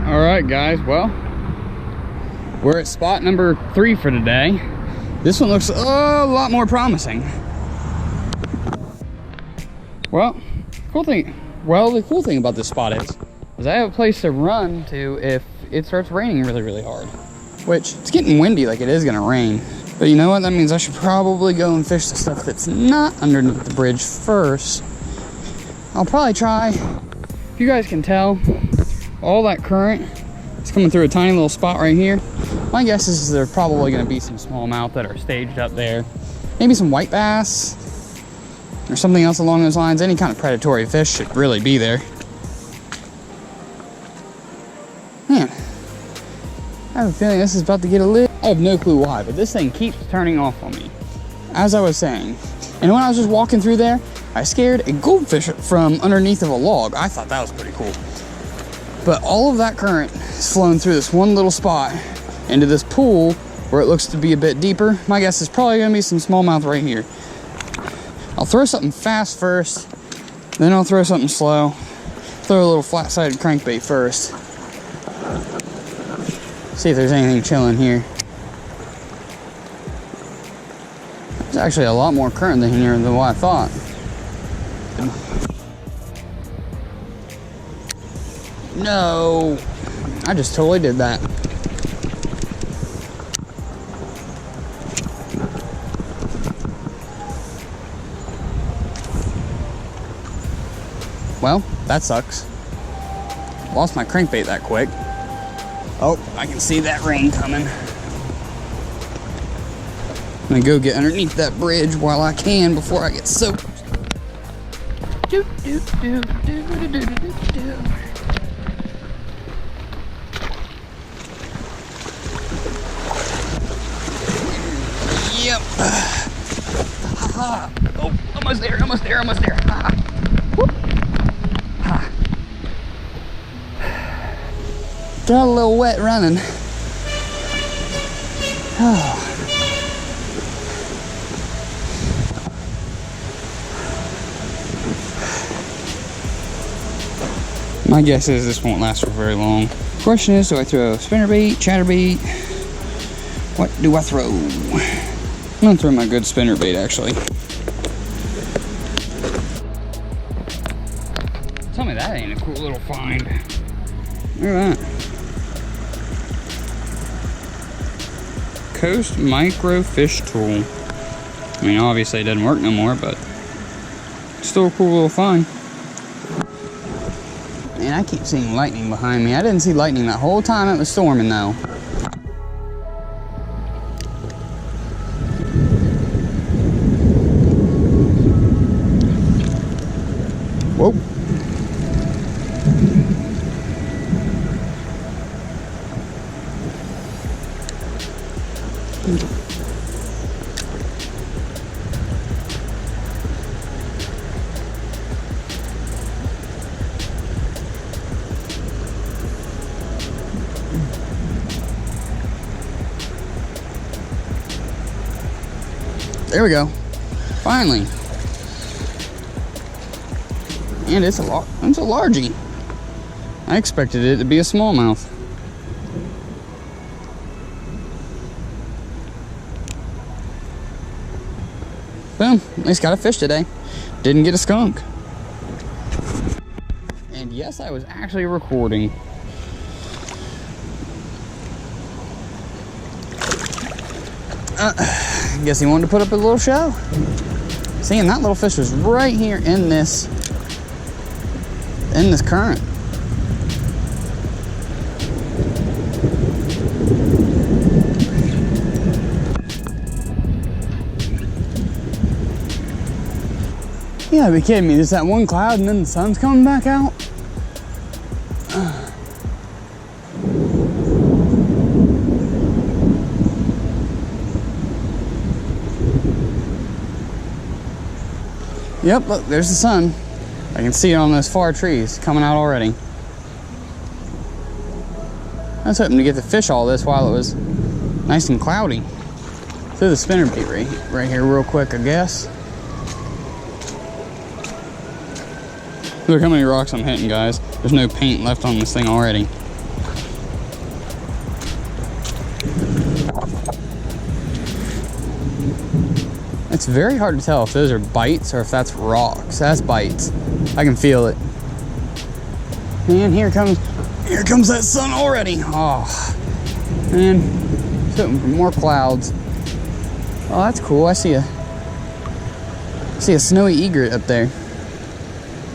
All right, guys, well, we're at spot number 3 for today. This one looks a lot more promising. Well, the cool thing about this spot is I have a place to run to if it starts raining really, really hard. Which, it's getting windy like it is gonna rain. But you know what? That means I should probably go and fish the stuff that's not underneath the bridge first. I'll probably try. If you guys can tell, all that current is coming through a tiny little spot right here. My guess is there's probably gonna be some smallmouth that are staged up there. Maybe some white bass or something else along those lines. Any kind of predatory fish should really be there. Man, I have a feeling this is about to get a lid. I have no clue why, but this thing keeps turning off on me. As I was saying, and when I was just walking through there, I scared a goldfish from underneath of a log. I thought that was pretty cool. But all of that current is flowing through this one little spot into this pool where it looks to be a bit deeper. My guess is probably gonna be some smallmouth right here. I'll throw something fast first, then I'll throw something slow. Throw a little flat-sided crankbait first. See if there's anything chilling here. There's actually a lot more current in here than what I thought. No, I just totally did that. Well, that sucks. Lost my crankbait that quick. Oh, I can see that rain coming. I'm gonna go get underneath that bridge while I can before I get soaked. Do, do, do, do, do, do, do, do. Yep. Ha. Oh, almost there, almost there, almost there. Ha. Whoop. Ha. Got a little wet running. Oh. My guess is this won't last for very long. Question is, do I throw spinnerbait, chatterbait? What do I throw? I'm gonna throw my good spinnerbait actually. Tell me that ain't a cool little find. Look at that. Coast Micro Fish Tool. I mean, obviously it doesn't work no more, but still a cool little find. And I keep seeing lightning behind me. I didn't see lightning that whole time it was storming though. Whoa. There we go. Finally. And it's a largie. I expected it to be a smallmouth. Boom, at least got a fish today. Didn't get a skunk. And yes, I was actually recording. Guess he wanted to put up a little show. Seeing that little fish was right here in this current. You gotta be kidding me. There's that one cloud and then the sun's coming back out. Yep, look, there's the sun. I can see it on those far trees coming out already. I was hoping to get to fish all this while it was nice and cloudy. Throw the spinnerbait right here real quick, I guess. Look how many rocks I'm hitting, guys. There's no paint left on this thing already. It's very hard to tell if those are bites or if that's rocks. That's bites. I can feel it. Man, here comes that sun already. Oh, man, it's hoping for more clouds. Oh, that's cool. I see a snowy egret up there.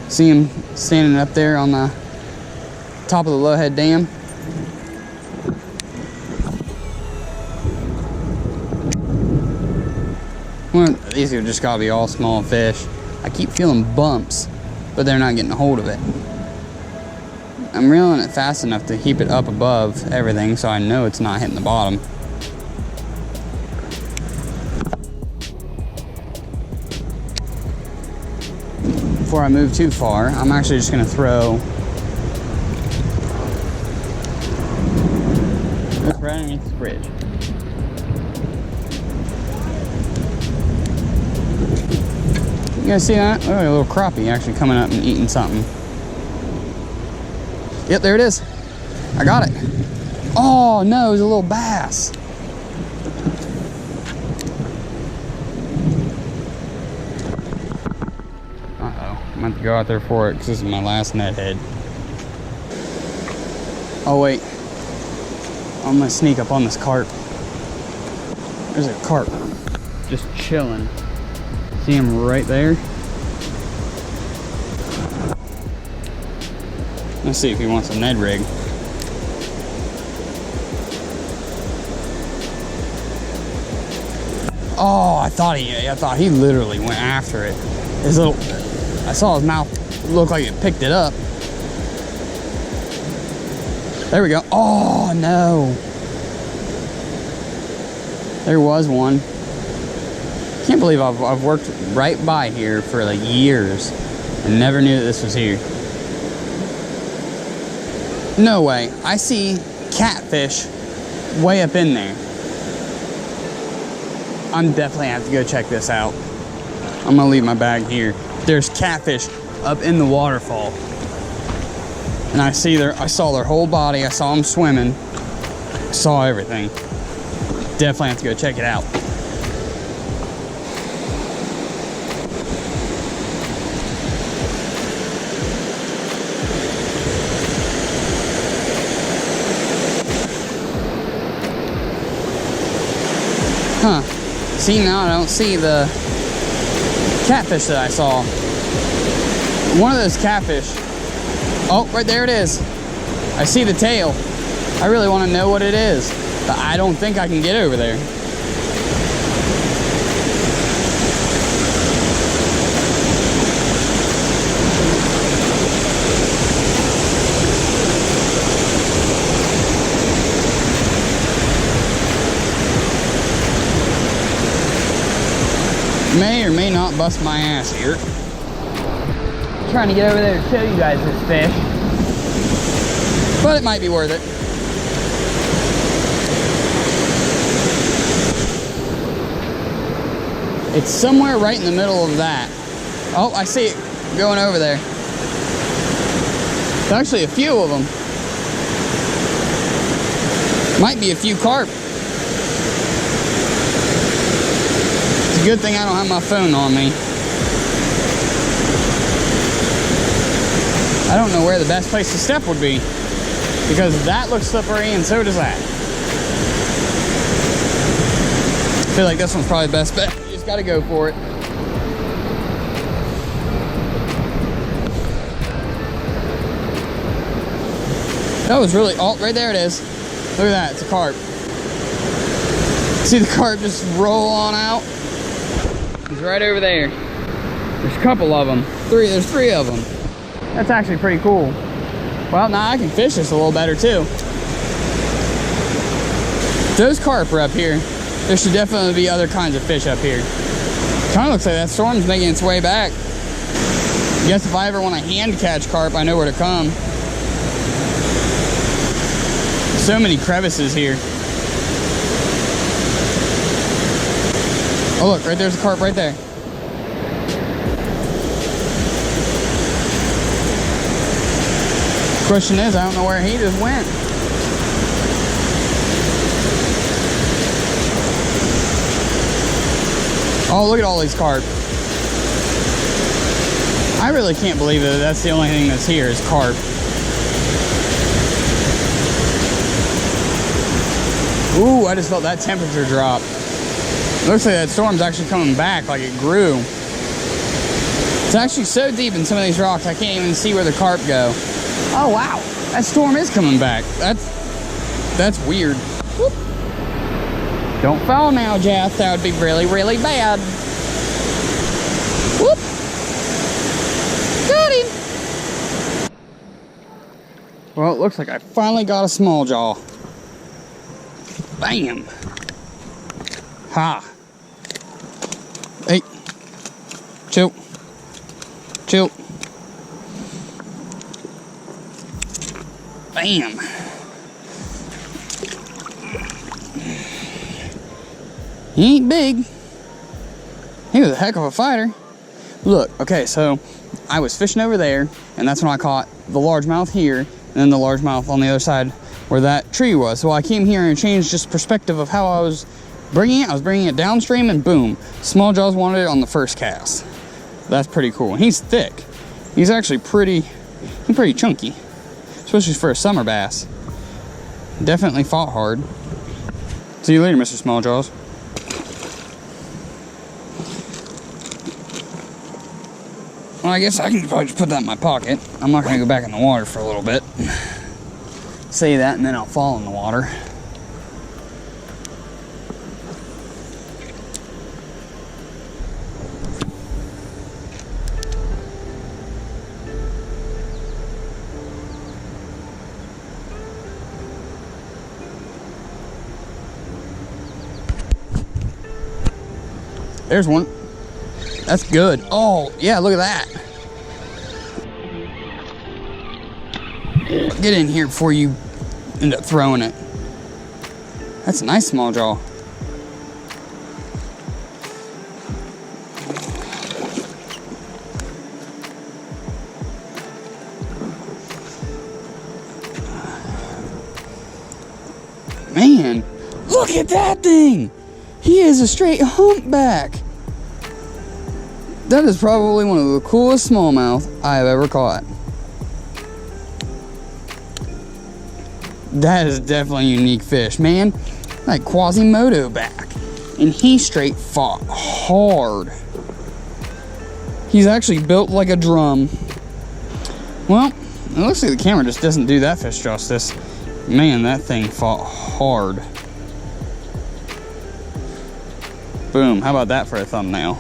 See him standing up there on the top of the Lowhead Dam. Well, these have just gotta be all small fish. I keep feeling bumps, but they're not getting a hold of it. I'm reeling it fast enough to keep it up above everything so I know it's not hitting the bottom. Before I move too far, I'm actually just gonna throw this right underneath this bridge. You guys see that? Oh, a little crappie actually coming up and eating something. Yep, there it is. I got it. Oh no, it was a little bass. Uh-oh, I'm going to go out there for it because this is my last net head. Oh wait, I'm going to sneak up on this carp. There's a carp just chilling. See him right there? Let's see if he wants a Ned rig. Oh, I thought he literally went after it. I saw his mouth look like it picked it up. There we go. Oh no. There was one. Can't believe I've worked right by here for like years and never knew that this was here. No way. I see catfish way up in there. I'm definitely have to go check this out. I'm gonna leave my bag here. There's catfish up in the waterfall. And I saw their whole body. I saw them swimming. I saw everything. Definitely have to go check it out. Huh. See, now I don't see the catfish that I saw. One of those catfish. Oh, right there it is. I see the tail. I really want to know what it is, but I don't think I can get over there. May or may not bust my ass here. I'm trying to get over there to show you guys this fish, but it might be worth it. It's somewhere right in the middle of that. Oh, I see it going over there. There's actually a few of them. Might be a few carp. Good thing I don't have my phone on me. I don't know where the best place to step would be, because that looks slippery and so does that. I feel like this one's probably the best bet. You just gotta go for it. That was really, oh, right there it is. Look at that, it's a carp. See the carp just roll on out? He's right over there. There's a couple of them. There's three of them. That's actually pretty cool. Well, now I can fish this a little better too. Those carp are up here. There should definitely be other kinds of fish up here. Kind of looks like that storm's making its way back. I guess if I ever want to hand catch carp, I know where to come. So many crevices here. Oh look, right there's a carp right there. Question is, I don't know where he just went. Oh, look at all these carp. I really can't believe that that's the only thing that's here is carp. Ooh, I just felt that temperature drop. It looks like that storm's actually coming back, like it grew. It's actually so deep in some of these rocks, I can't even see where the carp go. Oh, wow. That storm is coming back. That's weird. Whoop. Don't fall now, Jeff. That would be really, really bad. Whoop. Got him. Well, it looks like I finally got a small jaw. Bam. Ha. Hey. Chill. Chill. Bam. He ain't big. He was a heck of a fighter. Look, okay, so I was fishing over there, and that's when I caught the largemouth here, and then the largemouth on the other side where that tree was. So I came here and changed just perspective of how I was bringing it. I was bringing it downstream, and boom, small jaws wanted it on the first cast. That's pretty cool. And he's thick. He's actually pretty chunky, especially for a summer bass. Definitely fought hard. See you later, Mr. Small Jaws. Well, I guess I can probably just put that in my pocket. I'm not going to go back in the water for a little bit. Say that, and then I'll fall in the water. There's one. That's good. Oh, yeah, look at that. Get in here before you end up throwing it. That's a nice small jaw. Man, look at that thing. He is a straight humpback. That is probably one of the coolest smallmouth I have ever caught. That is definitely a unique fish, man. Like Quasimodo back. And he straight fought hard. He's actually built like a drum. Well, it looks like the camera just doesn't do that fish justice. Man, that thing fought hard. Boom, how about that for a thumbnail?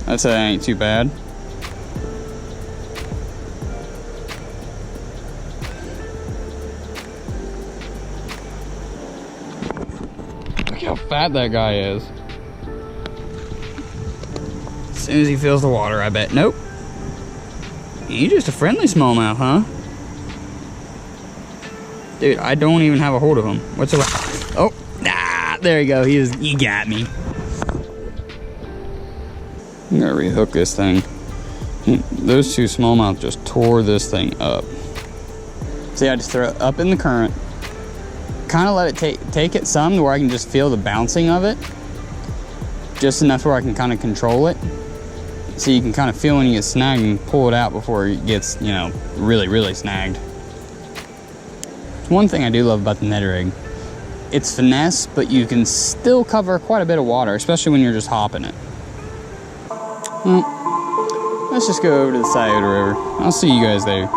I'd say that ain't too bad. Look how fat that guy is. As soon as he feels the water, I bet. Nope. He's just a friendly smallmouth, huh? Dude, I don't even have a hold of him whatsoever. Oh, nah, there you go. He got me. I'm gonna rehook this thing. Those two smallmouth just tore this thing up. See, I just throw it up in the current. Kind of let it take it some to where I can just feel the bouncing of it. Just enough where I can kind of control it. So you can kind of feel when you get snagged and pull it out before it gets, you know, really, really snagged. One thing I do love about the Ned rig, it's finesse, but you can still cover quite a bit of water, especially when you're just hopping it. Well, let's just go over to the Scioto River. I'll see you guys there.